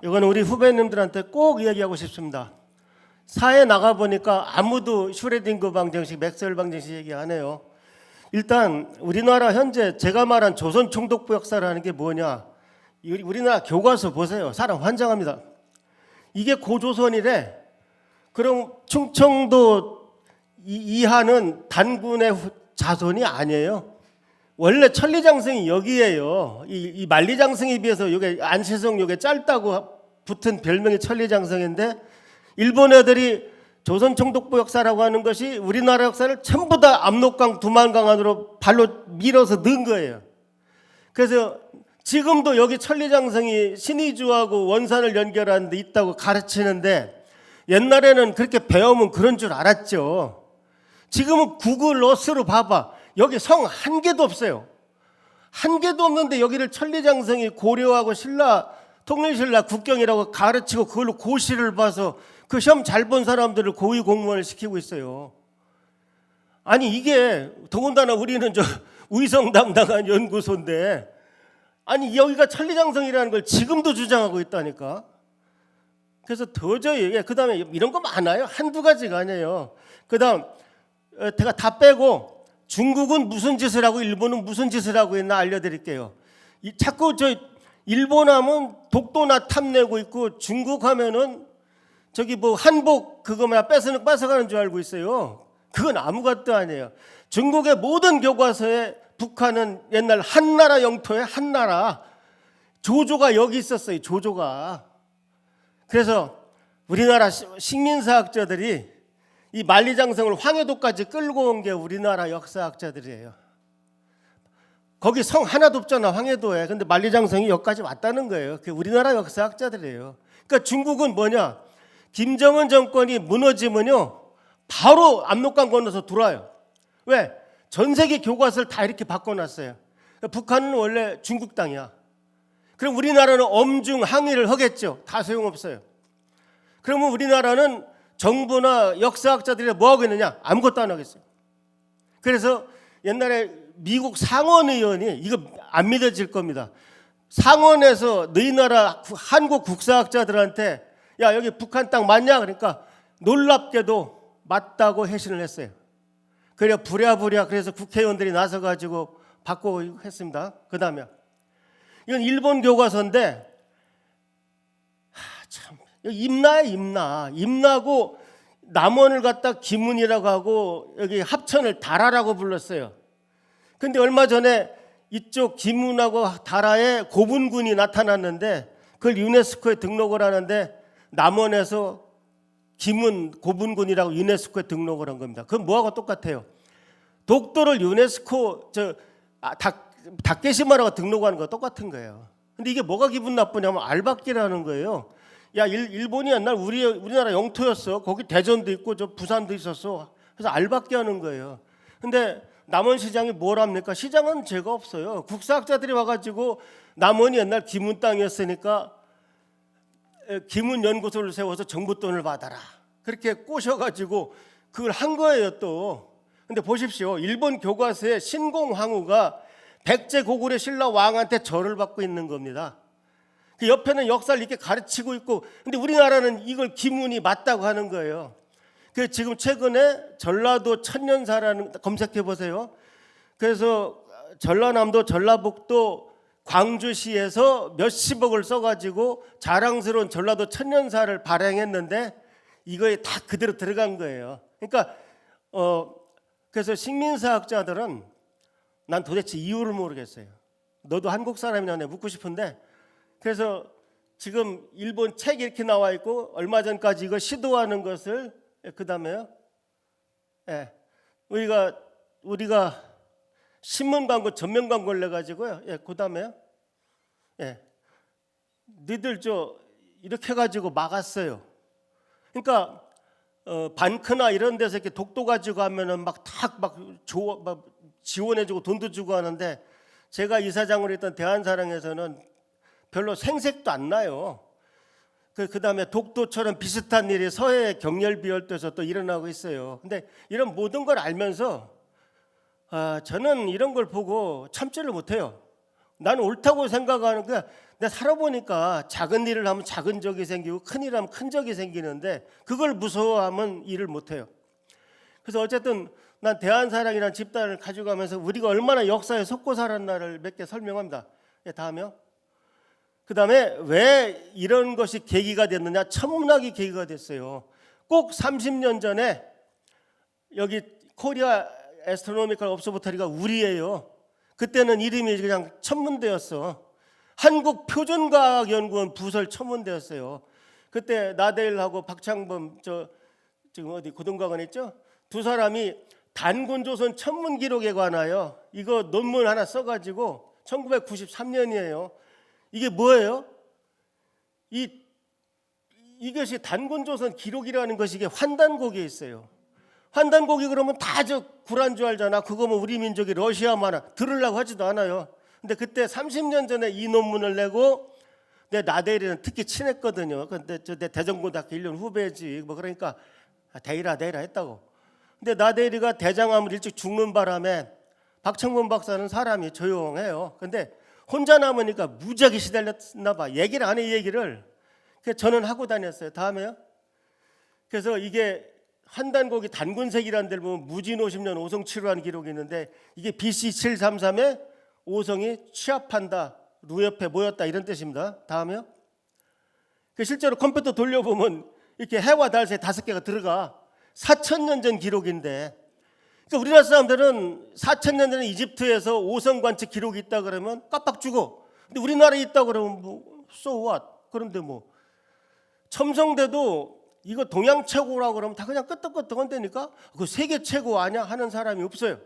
이거는 우리 후배님들한테 꼭 이야기하고 싶습니다. 사회 나가 보니까 아무도 슈레딩거 방정식, 맥스웰 방정식 얘기 안 해요. 일단 우리나라 현재 제가 말한 조선 총독부 역사라는 게 뭐냐? 우리나라 교과서 보세요. 사람 환장합니다. 이게 고조선이래. 그럼 충청도 이하는 단군의 자손이 아니에요. 원래 천리장성이 여기에요. 이 만리장성에 비해서 요게 안시성 요게 짧다고 붙은 별명이 천리장성인데 일본 애들이 조선 총독부 역사라고 하는 것이 우리나라 역사를 전부 다 압록강 두만강 안으로 발로 밀어서 넣은 거예요. 그래서 지금도 여기 천리장성이 신의주하고 원산을 연결하는 데 있다고 가르치는데 옛날에는 그렇게 배우면 그런 줄 알았죠. 지금은 구글 어스로 봐봐. 여기 성 한 개도 없어요. 한 개도 없는데 여기를 천리장성이 고려하고 신라 통일신라 국경이라고 가르치고 그걸로 고시를 봐서 그 시험 잘 본 사람들을 고위 공무원을 시키고 있어요. 아니 이게 더군다나 우리는 저 위성당당한 연구소인데 아니 여기가 천리장성이라는 걸 지금도 주장하고 있다니까. 그래서 도저히 그다음에 이런 거 많아요. 한두 가지가 아니에요. 그다음 제가 다 빼고 중국은 무슨 짓을 하고 일본은 무슨 짓을 하고 있나 알려드릴게요. 자꾸 저 일본 하면 독도나 탐내고 있고 중국 하면은 저기 뭐 한복 그거만 뺏어가는 줄 알고 있어요. 그건 아무것도 아니에요. 중국의 모든 교과서에 북한은 옛날 한나라 영토의 한나라 조조가 여기 있었어요. 조조가. 그래서 우리나라 식민사학자들이 이 만리장성을 황해도까지 끌고 온 게 우리나라 역사학자들이에요. 거기 성 하나도 없잖아 황해도에. 근데 만리장성이 여기까지 왔다는 거예요. 그게 우리나라 역사학자들이에요. 그러니까 중국은 뭐냐? 김정은 정권이 무너지면요 바로 압록강 건너서 들어와요. 왜? 전 세계 교과서를 다 이렇게 바꿔놨어요. 북한은 원래 중국 땅이야. 그럼 우리나라는 엄중 항의를 하겠죠. 다 소용없어요. 그러면 우리나라는 정부나 역사학자들이 뭐하고 있느냐? 아무것도 안 하겠어요. 그래서 옛날에 미국 상원의원이 이거 안 믿어질 겁니다. 상원에서 너희 나라 한국 국사학자들한테 야 여기 북한 땅 맞냐? 그러니까 놀랍게도 맞다고 해신을 했어요. 그래 부랴부랴 그래서 국회의원들이 나서가지고 바꾸고 했습니다. 그 다음에 이건 일본 교과서인데 참 임나야 임나고 남원을 갖다 기문이라고 하고 여기 합천을 다라라고 불렀어요. 근데 얼마 전에 이쪽 기문하고 다라에 고분군이 나타났는데 그걸 유네스코에 등록을 하는데 남원에서 기문 고분군이라고 유네스코에 등록을 한 겁니다. 그건 뭐하고 똑같아요? 독도를 유네스코 다케시마라고 등록하는 거 똑같은 거예요. 근데 이게 뭐가 기분 나쁘냐면 알박기라는 거예요. 야 일본이 옛날 우리나라 영토였어. 거기 대전도 있고 저 부산도 있었어. 그래서 알박기 하는 거예요. 근데 남원시장이 뭘 합니까? 시장은 죄가 없어요. 국사학자들이 와가지고 남원이 옛날 기문 땅이었으니까 기문 연구소를 세워서 정부 돈을 받아라. 그렇게 꼬셔가지고 그걸 한 거예요 또. 근데 보십시오. 일본 교과서에 신공황후가 백제 고구려 신라 왕한테 절을 받고 있는 겁니다. 그 옆에는 역사를 이렇게 가르치고 있고, 근데 우리나라는 이걸 기문이 맞다고 하는 거예요. 그 지금 최근에 전라도 천년사라는 검색해 보세요. 그래서 전라남도, 전라북도, 광주시에서 몇십억을 써가지고 자랑스러운 전라도 천년사를 발행했는데 이거에 다 그대로 들어간 거예요. 그러니까 그래서 식민사학자들은 난 도대체 이유를 모르겠어요. 너도 한국 사람이냐 내가 묻고 싶은데 그래서 지금 일본 책이 이렇게 나와 있고 얼마 전까지 이거 시도하는 것을 그 다음에요. 우리가 신문 광고 전면 광고를 내 가지고요. 그 다음에요. 니들 이렇게 해가지고 막았어요. 그러니까 반크나 이런 데서 이렇게 독도 가지고 하면은 막 지원해주고 돈도 주고 하는데 제가 이사장으로 했던 대한사랑에서는 별로 생색도 안 나요. 그 다음에 독도처럼 비슷한 일이 서해 경렬비열도에서 또 일어나고 있어요. 근데 이런 모든 걸 알면서 저는 이런 걸 보고 참지를 못해요. 나는 옳다고 생각하는 게 근데 살아보니까 작은 일을 하면 작은 적이 생기고 큰 일을 하면 큰 적이 생기는데 그걸 무서워하면 일을 못해요. 그래서 어쨌든 난 대한사랑이라는 집단을 가져가면서 우리가 얼마나 역사에 속고 살았나를 몇 개 설명합니다. 다음에요. 그 다음에 왜 이런 것이 계기가 됐느냐. 천문학이 계기가 됐어요. 꼭 30년 전에 여기 코리아 애스트로노미컬 옵서버터리가 우리예요. 그때는 이름이 그냥 천문대였어. 한국표준과학연구원 부설 천문대였어요. 그때 나데일하고 박창범 지금 어디 고등과학원 있죠? 두 사람이 단군조선 천문기록에 관하여 이거 논문 하나 써가지고 1993년이에요. 이게 뭐예요? 이것이 단군조선 기록이라는 것이 이게 환단곡에 있어요. 환단곡이 그러면 다 저 구란 줄 알잖아. 그거 뭐 우리 민족이 러시아만 들으려고 하지도 않아요. 근데 그때 30년 전에 이 논문을 내고 내 나데일이는 특히 친했거든요. 근데 내 대전고등학교 1년 후배지. 뭐 그러니까 데이라 했다고. 근데 나데일이가 대장암을 일찍 죽는 바람에 박창범 박사는 사람이 조용해요. 근데 혼자 남으니까 무지하게 시달렸나 봐. 얘기를 안 해, 이 얘기를. 그래서 저는 하고 다녔어요. 다음에요. 그래서 이게 한단곡이 단군색이라는 데를 보면 무진 50년 오성 치루라는 기록이 있는데 이게 BC 733에 오성이 취합한다, 루옆에 모였다 이런 뜻입니다. 다음에요. 실제로 컴퓨터 돌려보면 이렇게 해와 달 새 5개가 들어가. 4,000년 전 기록인데, 그러니까 우리나라 사람들은 4,000년 전에 이집트에서 오성 관측 기록이 있다 그러면 깜빡 죽어. 근데 우리나라에 있다 그러면 뭐 so what? 그런데 뭐 첨성대도 이거 동양 최고라고 그러면 다 그냥 끄떡끄떡한다니까. 그 세계 최고 아니야 하는 사람이 없어요.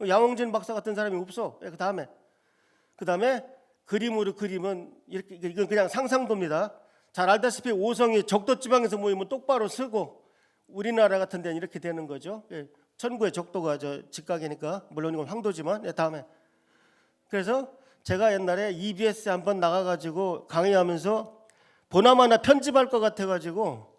양홍진 박사 같은 사람이 없어. 그 다음에 그림으로 그리면 이렇게, 이건 그냥 상상도입니다. 잘 알다시피 오성이 적도 지방에서 모이면 똑바로 쓰고 우리나라 같은 데는 이렇게 되는 거죠. 천구의 적도가 직각이니까 물론 이건 황도지만. 다음에 그래서 제가 옛날에 EBS에 한번 나가가지고 강의하면서 보나마나 편집할 것 같아가지고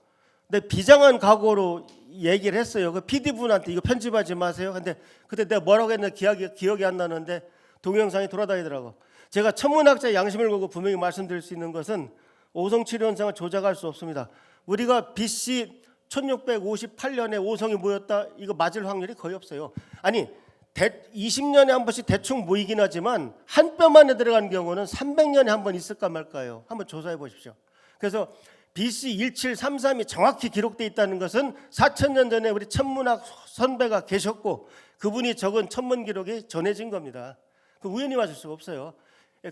내 비장한 각오로 얘기를 했어요. 그 PD분한테 이거 편집하지 마세요. 근데 그때 내가 뭐라고 했는지 기억이 안 나는데 동영상이 돌아다니더라고. 제가 천문학자의 양심을 걸고 분명히 말씀드릴 수 있는 것은 오성치료 현상을 조작할 수 없습니다. 우리가 BC 1658년에 오성이 모였다, 이거 맞을 확률이 거의 없어요. 아니 20년에 한 번씩 대충 모이긴 하지만 한 뼘 안에 들어간 경우는 300년에 한 번 있을까 말까요. 한번 조사해 보십시오. 그래서 BC 1733이 정확히 기록되어 있다는 것은 4,000년 전에 우리 천문학 선배가 계셨고 그분이 적은 천문 기록이 전해진 겁니다. 그 우연히 맞을 수가 없어요.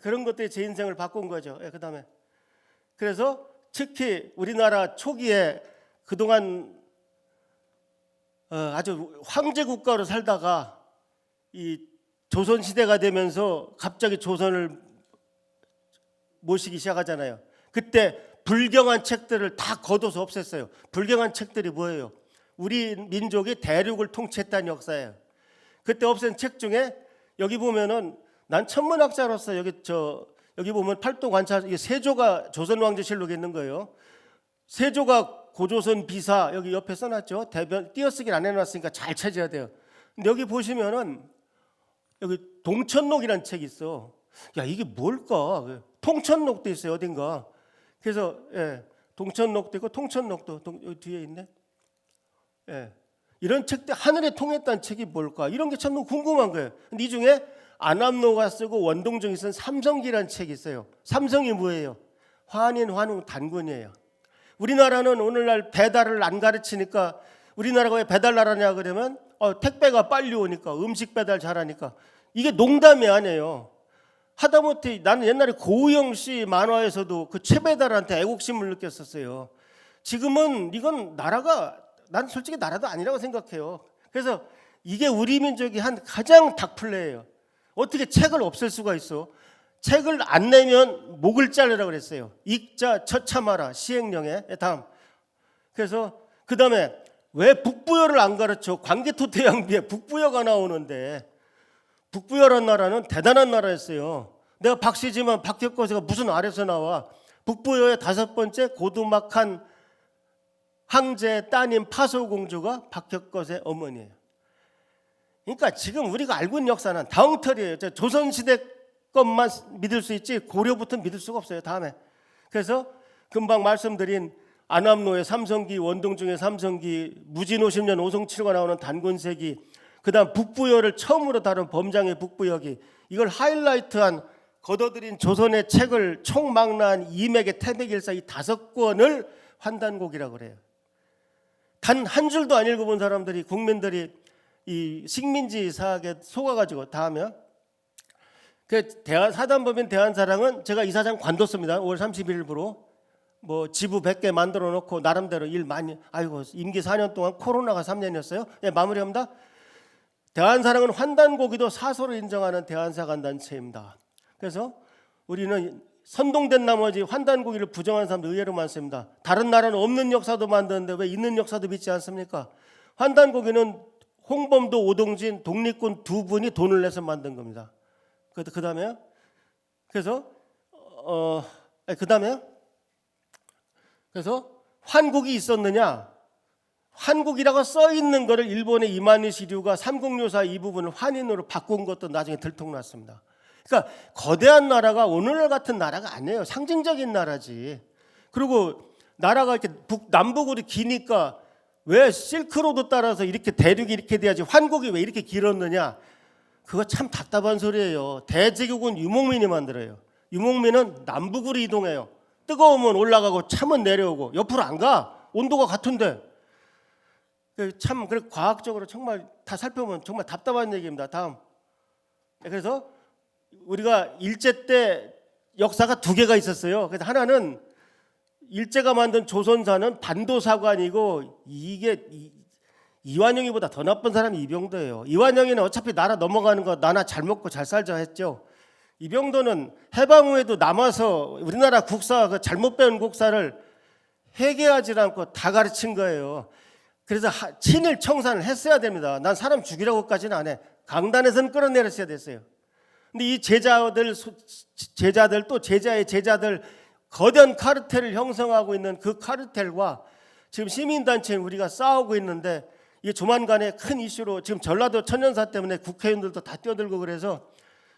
그런 것들이 제 인생을 바꾼 거죠. 그 다음에 그래서 특히 우리나라 초기에 그동안 아주 황제 국가로 살다가 이 조선 시대가 되면서 갑자기 조선을 모시기 시작하잖아요. 그때 불경한 책들을 다 걷어서 없앴어요. 불경한 책들이 뭐예요? 우리 민족이 대륙을 통치했다는 역사예요. 그때 없앤 책 중에 여기 보면은 난 천문학자로서 여기 보면 팔도관찰, 이게 세조가 조선왕조실록에 있는 거예요. 세조가 고조선 비사 여기 옆에 써놨죠. 대변 띄어쓰기를 안 해놨으니까 잘 찾아야 돼요. 근데 여기 보시면은 여기 동천록이라는 책이 있어. 야 이게 뭘까? 통천록도 있어요 어딘가. 그래서 동천록도 있고 통천록도 여기 뒤에 있네. 이런 책들 하늘에 통했다는 책이 뭘까? 이런 게 참 궁금한 거예요. 근데 이 중에 안암로가 쓰고 원동정이 쓴 삼성기라는 책이 있어요. 삼성이 뭐예요? 환인, 환웅, 단군이에요. 우리나라는 오늘날 배달을 안 가르치니까 우리나라가 왜 배달 나라냐 그러면 택배가 빨리 오니까 음식 배달 잘하니까 이게 농담이 아니에요. 하다못해 나는 옛날에 고우영 씨 만화에서도 그 최배달한테 애국심을 느꼈었어요. 지금은 이건 난 솔직히 나라도 아니라고 생각해요. 그래서 이게 우리 민족이 한 가장 닭플레예요. 어떻게 책을 없앨 수가 있어? 책을 안 내면 목을 자르라고 그랬어요. 읽자 처참하라 시행령에. 다음. 그래서 그 다음에 왜 북부여를 안 가르쳐? 광개토대왕비에 북부여가 나오는데 북부여란 나라는 대단한 나라였어요. 내가 박씨지만 박혁거세가 무슨 아래서 나와? 북부여의 5번째 고두막한 황제의 따님 파소공주가 박혁거세 어머니예요. 그러니까 지금 우리가 알고 있는 역사는 다엉터리예요. 조선시대 것만 믿을 수 있지 고려부터 믿을 수가 없어요. 다음에. 그래서 금방 말씀드린 안암로의 삼성기, 원동중의 삼성기, 무진 50년 오송칠과 나오는 단군세기, 그다음 북부여를 처음으로 다룬 범장의 북부여기, 이걸 하이라이트한 걷어들인 조선의 책을 총망라한 이맥의 태백일사 이 5권을 환단곡이라고 그래요. 단 한 줄도 안 읽어본 사람들이, 국민들이 이 식민지 사학에 속아가지고 다 하면, 그 사단법인 대한사랑은 제가 이사장 관뒀습니다. 5월 31일부로 뭐 지부 100개 만들어 놓고 나름대로 일 많이, 아이고 임기 4년 동안 코로나가 3년이었어요. 예, 마무리합니다. 대한사랑은 환단고기도 사소로 인정하는 대한사관단체입니다. 그래서 우리는 선동된 나머지 환단고기를 부정하는 사람도 의외로 많습니다. 다른 나라는 없는 역사도 만드는데 왜 있는 역사도 믿지 않습니까? 환단고기는 홍범도, 오동진, 독립군 두 분이 돈을 내서 만든 겁니다. 그 다음에요. 그래서 그래서 환국이 있었느냐? 환국이라고 써 있는 거를 일본의 이만희 시류가 삼국유사 이 부분을 환인으로 바꾼 것도 나중에 들통났습니다. 그러니까 거대한 나라가 오늘날 같은 나라가 아니에요. 상징적인 나라지. 그리고 나라가 이렇게 남북으로 기니까 왜 실크로드 따라서 이렇게 대륙이 이렇게 돼야지 환국이 왜 이렇게 길었느냐? 그거 참 답답한 소리예요. 대제국은 유목민이 만들어요. 유목민은 남북으로 이동해요. 뜨거우면 올라가고 차면 내려오고 옆으로 안 가. 온도가 같은데. 참 그래 과학적으로 정말 다 살펴보면 정말 답답한 얘기입니다. 다음. 그래서 우리가 일제 때 역사가 2개가 있었어요. 그래서 하나는 일제가 만든 조선사는 반도사관이고, 이게 이완용이보다 더 나쁜 사람이 이병도예요. 이완용이는 어차피 나라 넘어가는 거 나나 잘 먹고 잘 살자 했죠. 이병도는 해방 후에도 남아서 우리나라 국사, 그 잘못 배운 국사를 회개하지 않고 다 가르친 거예요. 그래서 친일 청산을 했어야 됩니다. 난 사람 죽이라고까지는 안 해. 강단에서는 끌어내렸어야 됐어요. 근데 이 제자들 또 제자의 제자들 거대한 카르텔을 형성하고 있는 그 카르텔과 지금 시민단체인 우리가 싸우고 있는데, 이게 조만간에 큰 이슈로 지금 전라도 천연사 때문에 국회의원들도 다 뛰어들고, 그래서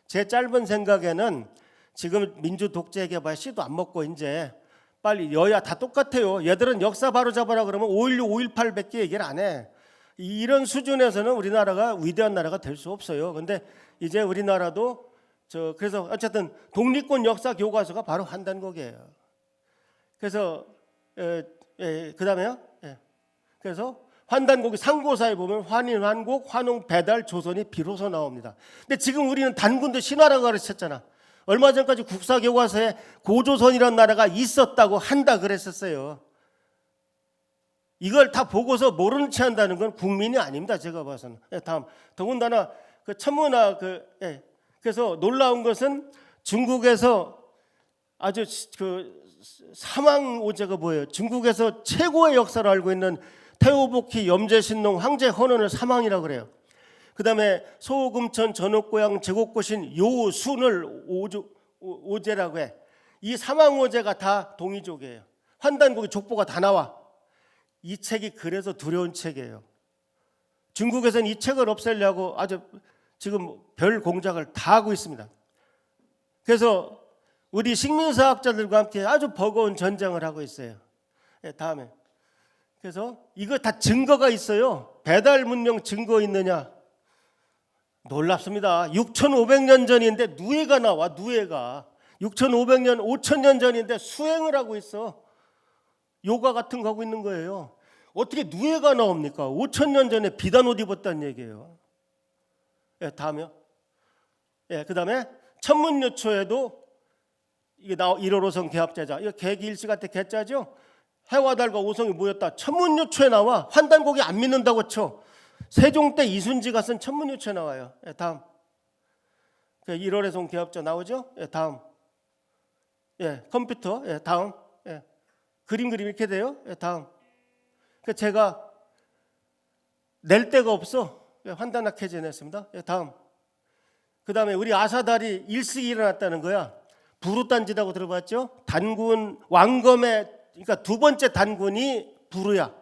제 짧은 생각에는 지금 민주 독재 개발 씨도 안 먹고 이제 빨리 여야 다 똑같아요. 얘들은 역사 바로 잡아라 그러면 5.16, 5.18밖에 얘기를 안 해. 이런 수준에서는 우리나라가 위대한 나라가 될 수 없어요. 근데 이제 우리나라도 그래서 어쨌든 독립군 역사 교과서가 바로 환단곡이에요. 그래서 그다음에요. 그래서 환단곡이 상고사에 보면 환인, 환곡, 환웅, 배달, 조선이 비로소 나옵니다. 근데 지금 우리는 단군도 신화라고 가르쳤잖아. 얼마 전까지 국사교과서에 고조선이라는 나라가 있었다고 한다 그랬었어요. 이걸 다 보고서 모르는 체 한다는 건 국민이 아닙니다. 제가 봐서는. 다음. 더군다나 그 천문학 그래서 놀라운 것은 중국에서 아주 그 사망오제가 뭐예요? 중국에서 최고의 역사를 알고 있는 태오복희, 염제신농, 황제헌원을 사망이라고 그래요. 그 다음에 소금천, 전옥고양, 제곡고신, 요순을 오제라고 해. 이 사망오제가 다 동이족이에요. 환단곡의 족보가 다 나와. 이 책이 그래서 두려운 책이에요. 중국에서는 이 책을 없애려고 아주 지금 별 공작을 다 하고 있습니다. 그래서 우리 식민사학자들과 함께 아주 버거운 전쟁을 하고 있어요. 다음에. 그래서 이거 다 증거가 있어요. 배달 문명 증거 있느냐? 놀랍습니다. 6,500년 전인데 누에가 나와. 누에가 6,500년, 5,000년 전인데 수행을 하고 있어. 요가 같은 거 하고 있는 거예요. 어떻게 누에가 나옵니까? 5,000년 전에 비단 옷 입었다는 얘기예요. 다음에요. 그다음에 천문요초에도 이게 1호로성 개합제자. 이거 개기일시가 때 개자죠. 해와 달과 오성이 모였다. 천문요초에 나와. 환단곡이 안 믿는다고 쳐. 세종 때 이순지가 쓴 천문요초에 나와요. 다음. 1월에성 개합자 나오죠? 다음. 컴퓨터. 다음. 그림 이렇게 돼요. 다음. 제가 낼 데가 없어. 환단학회제 냈습니다. 다음. 그 다음에 우리 아사달이 일식이 일어났다는 거야. 부르단지라고 들어봤죠? 단군 왕검의, 그러니까 두 번째 단군이 부르야.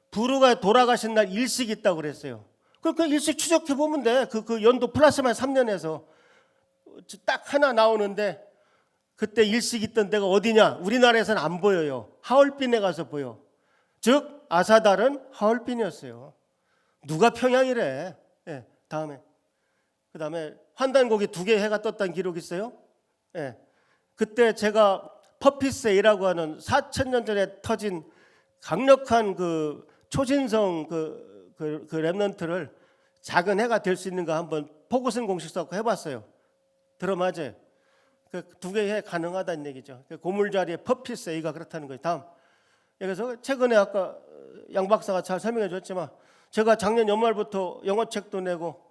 부르가 돌아가신 날 일식이 있다고 그랬어요. 그 일식 추적해 보면 돼. 그 연도 플러스만 3년에서 딱 하나 나오는데 그때 일식 있던 데가 어디냐? 우리나라에서는 안 보여요. 하얼빈에 가서 보여. 즉 아사달은 하얼빈이었어요. 누가 평양이래? 예, 그다음에 환단고기 2개 해가 떴다는 기록이 있어요. 예, 그때 제가 퍼피스A라고 하는 4,000년 전에 터진 강력한 그 초신성 그 랩넌트를 작은 해가 될 수 있는가 한번 포구슨 공식 써서 해봤어요. 들어맞아요. 그 2개 해 가능하다는 얘기죠. 그 고물 자리에 퍼피스A가 그렇다는 거예요. 다음. 그래서 최근에 아까 양 박사가 잘 설명해 줬지만 제가 작년 연말부터 영어책도 내고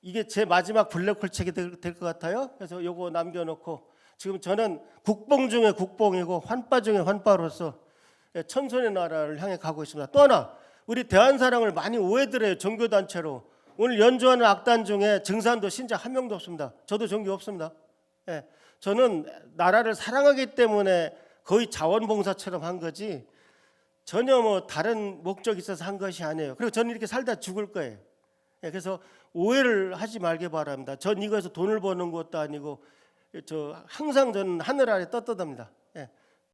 이게 제 마지막 블랙홀 책이 될 것 같아요. 그래서 요거 남겨놓고 지금 저는 국뽕 중에 국뽕이고 환빠 중에 환빠로서 천손의 나라를 향해 가고 있습니다. 또 하나 우리 대한사랑을 많이 오해들 해요. 종교단체로. 오늘 연주하는 악단 중에 증산도 신자 한 명도 없습니다. 저도 종교 없습니다. 예, 저는 나라를 사랑하기 때문에 거의 자원봉사처럼 한 거지 전혀 뭐 다른 목적이 있어서 한 것이 아니에요. 그리고 저는 이렇게 살다 죽을 거예요. 예, 그래서 오해를 하지 말기 바랍니다. 전 이거에서 돈을 버는 것도 아니고 저 항상 저는 하늘 아래 떳떳합니다. 예,